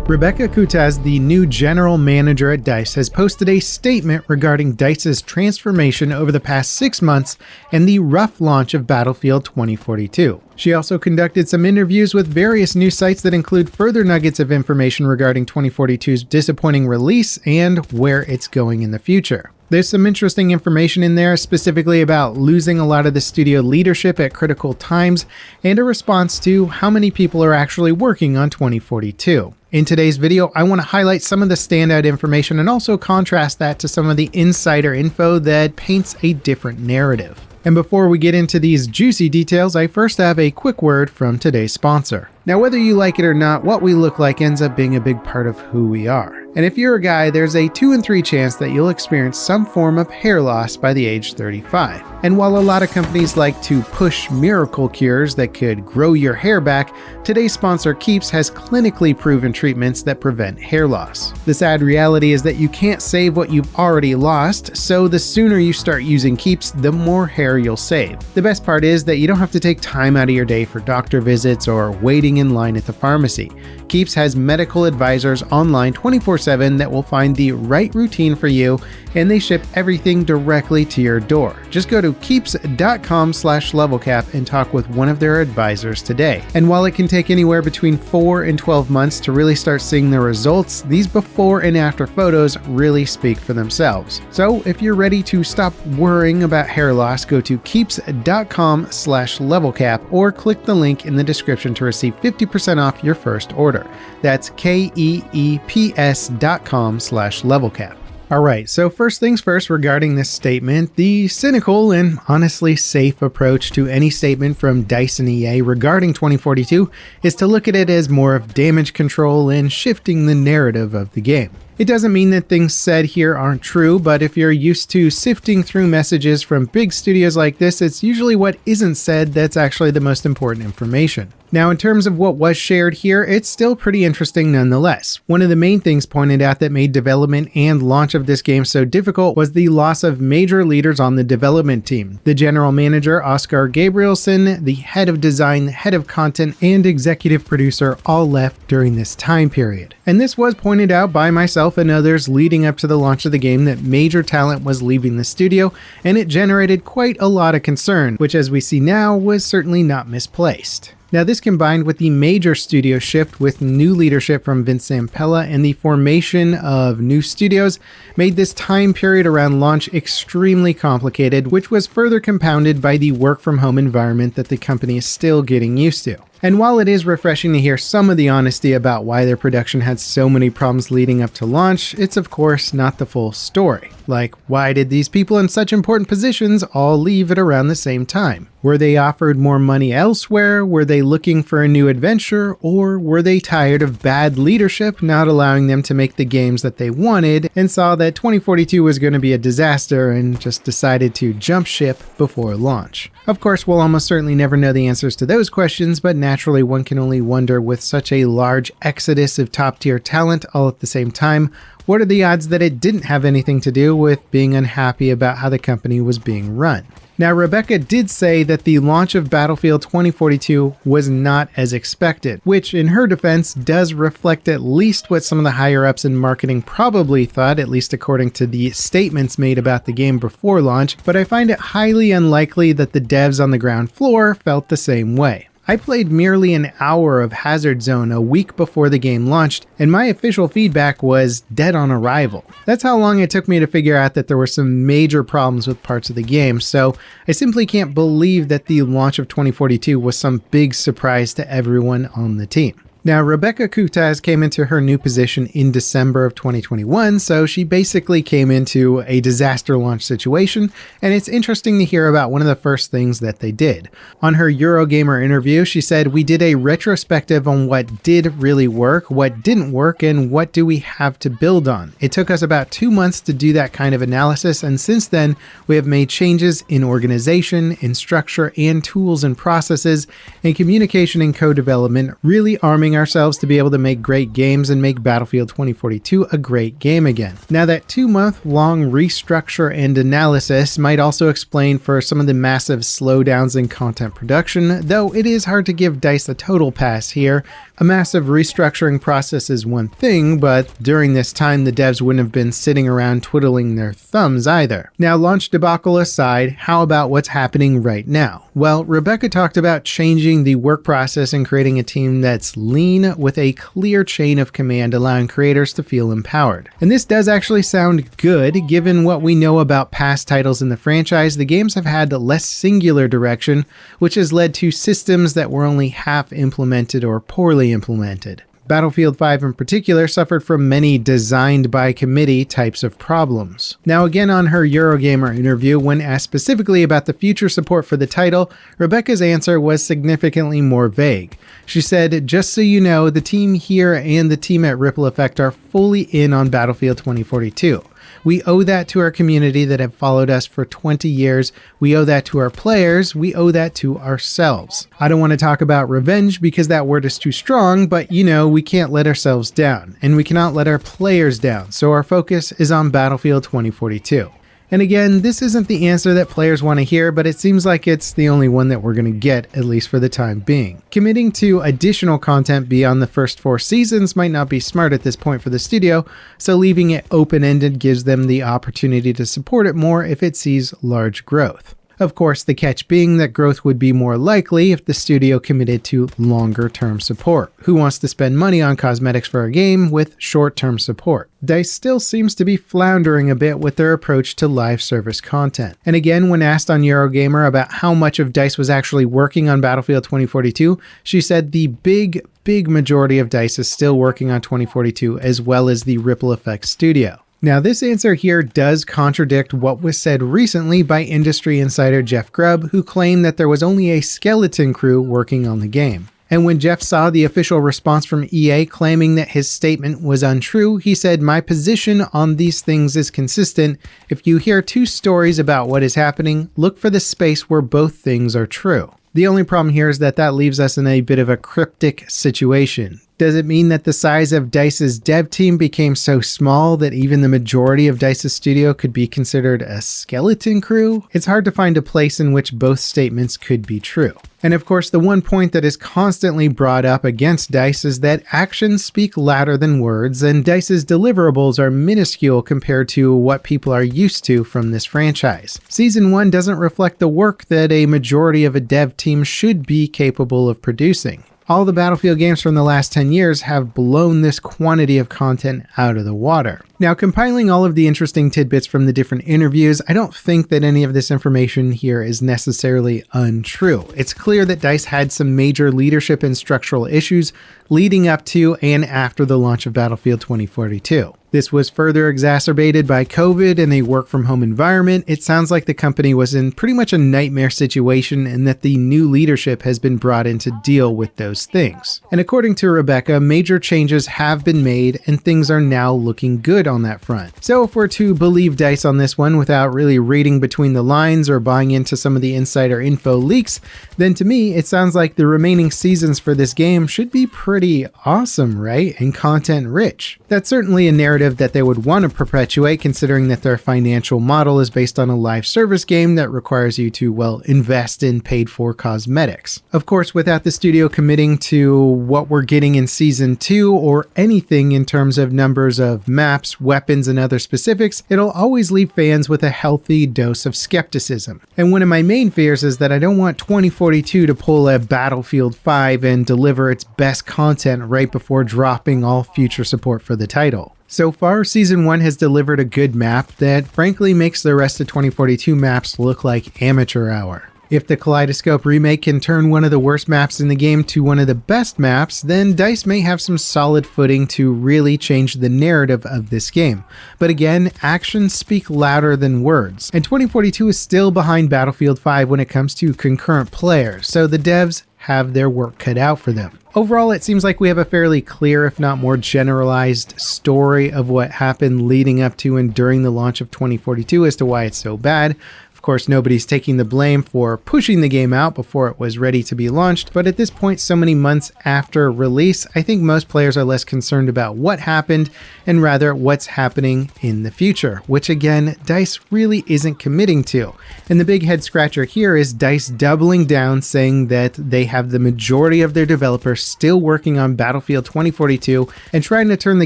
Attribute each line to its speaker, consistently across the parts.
Speaker 1: Rebecka Coutaz, the new general manager at DICE, has posted a statement regarding DICE's transformation over the past 6 months and the rough launch of Battlefield 2042. She also conducted some interviews with various news sites that include further nuggets of information regarding 2042's disappointing release and where it's going in the future. There's some interesting information in there, specifically about losing a lot of the studio leadership at critical times and a response to how many people are actually working on 2042. In today's video, I want to highlight some of the standout information and also contrast that to some of the insider info that paints a different narrative. And before we get into these juicy details, I first have a quick word from today's sponsor. Now, whether you like it or not, what we look like ends up being a big part of who we are. And if you're a guy, there's a 2 in 3 chance that you'll experience some form of hair loss by the age 35. And while a lot of companies like to push miracle cures that could grow your hair back, today's sponsor Keeps has clinically proven treatments that prevent hair loss. The sad reality is that you can't save what you've already lost, so the sooner you start using Keeps, the more hair you'll save. The best part is that you don't have to take time out of your day for doctor visits or waiting in line at the pharmacy. Keeps has medical advisors online 24/7 that will find the right routine for you, and they ship everything directly to your door. Just go to keeps.com/levelcap and talk with one of their advisors today. And while it can take anywhere between 4 and 12 months to really start seeing the results, these before and after photos really speak for themselves. So if you're ready to stop worrying about hair loss, go to keeps.com/levelcap or click the link in the description to receive 50% off your first order. That's keeps.com/levelcap. Alright, so first things first regarding this statement, the cynical and honestly safe approach to any statement from DICE and EA regarding 2042 is to look at it as more of damage control and shifting the narrative of the game. It doesn't mean that things said here aren't true, but if you're used to sifting through messages from big studios like this, it's usually what isn't said that's actually the most important information. Now, in terms of what was shared here, it's still pretty interesting nonetheless. One of the main things pointed out that made development and launch of this game so difficult was the loss of major leaders on the development team. The general manager, Oscar Gabrielson, the head of design, head of content, and executive producer all left during this time period. And this was pointed out by myself and others leading up to the launch of the game that major talent was leaving the studio, and it generated quite a lot of concern, which as we see now was certainly not misplaced. Now, this combined with the major studio shift with new leadership from Vince Zampella and the formation of new studios made this time period around launch extremely complicated, which was further compounded by the work-from-home environment that the company is still getting used to. And while it is refreshing to hear some of the honesty about why their production had so many problems leading up to launch, it's of course not the full story. Like, why did these people in such important positions all leave at around the same time? Were they offered more money elsewhere? Were they looking for a new adventure? Or were they tired of bad leadership not allowing them to make the games that they wanted and saw that 2042 was going to be a disaster and just decided to jump ship before launch? Of course, we'll almost certainly never know the answers to those questions, but naturally one can only wonder, with such a large exodus of top-tier talent all at the same time, what are the odds that it didn't have anything to do with being unhappy about how the company was being run? Now, Rebecca did say that the launch of Battlefield 2042 was not as expected, which in her defense does reflect at least what some of the higher-ups in marketing probably thought, at least according to the statements made about the game before launch, but I find it highly unlikely that the devs on the ground floor felt the same way. I played merely an hour of Hazard Zone a week before the game launched, and my official feedback was dead on arrival. That's how long it took me to figure out that there were some major problems with parts of the game, so I simply can't believe that the launch of 2042 was some big surprise to everyone on the team. Now, Rebecka Coutaz came into her new position in December of 2021, so she basically came into a disaster launch situation, and it's interesting to hear about one of the first things that they did. On her Eurogamer interview, she said, "We did a retrospective on what did really work, what didn't work, and what do we have to build on. It took us about 2 months to do that kind of analysis, and since then, we have made changes in organization, in structure, and tools and processes, and communication and co-development, really arming pushing ourselves to be able to make great games and make Battlefield 2042 a great game again. Now, that 2-month-long restructure and analysis might also explain for some of the massive slowdowns in content production, though it is hard to give DICE a total pass here. A massive restructuring process is one thing, but during this time the devs wouldn't have been sitting around twiddling their thumbs either. Now, launch debacle aside, how about what's happening right now? Well, Rebecka talked about changing the work process and creating a team that's lean with a clear chain of command, allowing creators to feel empowered. And this does actually sound good, given what we know about past titles in the franchise. The games have had less singular direction, which has led to systems that were only half implemented or poorly implemented. Battlefield 5 in particular suffered from many designed by committee types of problems. Now, again, on her Eurogamer interview, when asked specifically about the future support for the title, Rebecka's answer was significantly more vague. She said, "Just so you know, the team here and the team at Ripple Effect are fully in on Battlefield 2042. We owe that to our community that have followed us for 20 years. We owe that to our players. We owe that to ourselves. I don't want to talk about revenge because that word is too strong, but we can't let ourselves down, and we cannot let our players down. So our focus is on Battlefield 2042. And again, this isn't the answer that players want to hear, but it seems like it's the only one that we're going to get, at least for the time being. Committing to additional content beyond the first 4 seasons might not be smart at this point for the studio, so leaving it open-ended gives them the opportunity to support it more if it sees large growth. Of course, the catch being that growth would be more likely if the studio committed to longer-term support. Who wants to spend money on cosmetics for a game with short-term support? DICE still seems to be floundering a bit with their approach to live service content. And again, when asked on Eurogamer about how much of DICE was actually working on Battlefield 2042, she said the big majority of DICE is still working on 2042, as well as the Ripple Effect studio. Now, this answer here does contradict what was said recently by industry insider Jeff Grubb, who claimed that there was only a skeleton crew working on the game. And when Jeff saw the official response from EA claiming that his statement was untrue, he said, "My position on these things is consistent. If you hear 2 stories about what is happening, look for the space where both things are true." The only problem here is that leaves us in a bit of a cryptic situation. Does it mean that the size of DICE's dev team became so small that even the majority of DICE's studio could be considered a skeleton crew? It's hard to find a place in which both statements could be true. And of course, the one point that is constantly brought up against DICE is that actions speak louder than words, and DICE's deliverables are minuscule compared to what people are used to from this franchise. Season 1 doesn't reflect the work that a majority of a dev team should be capable of producing. All the Battlefield games from the last 10 years have blown this quantity of content out of the water. Now, compiling all of the interesting tidbits from the different interviews, I don't think that any of this information here is necessarily untrue. It's clear that DICE had some major leadership and structural issues leading up to and after the launch of Battlefield 2042. This was further exacerbated by COVID and a work-from-home environment. It sounds like the company was in pretty much a nightmare situation and that the new leadership has been brought in to deal with those things. And according to Rebecka, major changes have been made and things are now looking good on that front. So if we're to believe DICE on this one without really reading between the lines or buying into some of the insider info leaks, then to me, it sounds like the remaining seasons for this game should be pretty awesome, right? And content rich. That's certainly a narrative that they would want to perpetuate, considering that their financial model is based on a live service game that requires you to, invest in paid for cosmetics. Of course, without the studio committing to what we're getting in Season 2 or anything in terms of numbers of maps, weapons, and other specifics, it'll always leave fans with a healthy dose of skepticism. And one of my main fears is that I don't want 2042 to pull a Battlefield 5 and deliver its best content right before dropping all future support for the title. So far, Season 1 has delivered a good map that frankly makes the rest of 2042 maps look like amateur hour. If the Kaleidoscope remake can turn one of the worst maps in the game to one of the best maps, then DICE may have some solid footing to really change the narrative of this game. But again, actions speak louder than words, and 2042 is still behind Battlefield 5 when it comes to concurrent players, so the devs have their work cut out for them. Overall, it seems like we have a fairly clear, if not more generalized, story of what happened leading up to and during the launch of 2042 as to why it's so bad. Of course, nobody's taking the blame for pushing the game out before it was ready to be launched, but at this point, so many months after release, I think most players are less concerned about what happened and rather what's happening in the future, which again, DICE really isn't committing to. And the big head scratcher here is DICE doubling down, saying that they have the majority of their developers still working on Battlefield 2042 and trying to turn the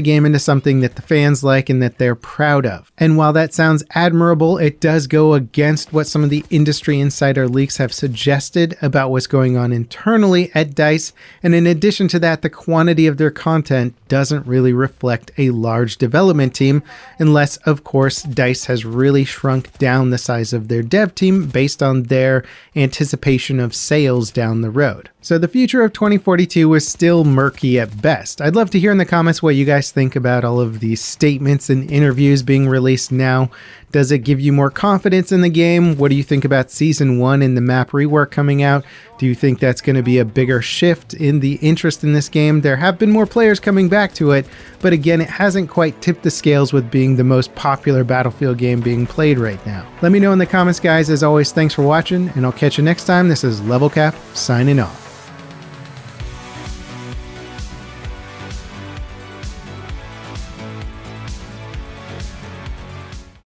Speaker 1: game into something that the fans like and that they're proud of. And while that sounds admirable, it does go against what some of the industry insider leaks have suggested about what's going on internally at DICE. And in addition to that, the quantity of their content doesn't really reflect a large development team, unless, of course, DICE has really shrunk down the size of their dev team based on their anticipation of sales down the road. So the future of 2042 is still murky at best. I'd love to hear in the comments what you guys think about all of these statements and interviews being released now. Does it give you more confidence in the game? What do you think about Season 1 and the map rework coming out? Do you think that's going to be a bigger shift in the interest in this game? There have been more players coming back to it, but again, it hasn't quite tipped the scales with being the most popular Battlefield game being played right now. Let me know in the comments, guys. As always, thanks for watching, and I'll catch you next time. This is Level Cap, signing off.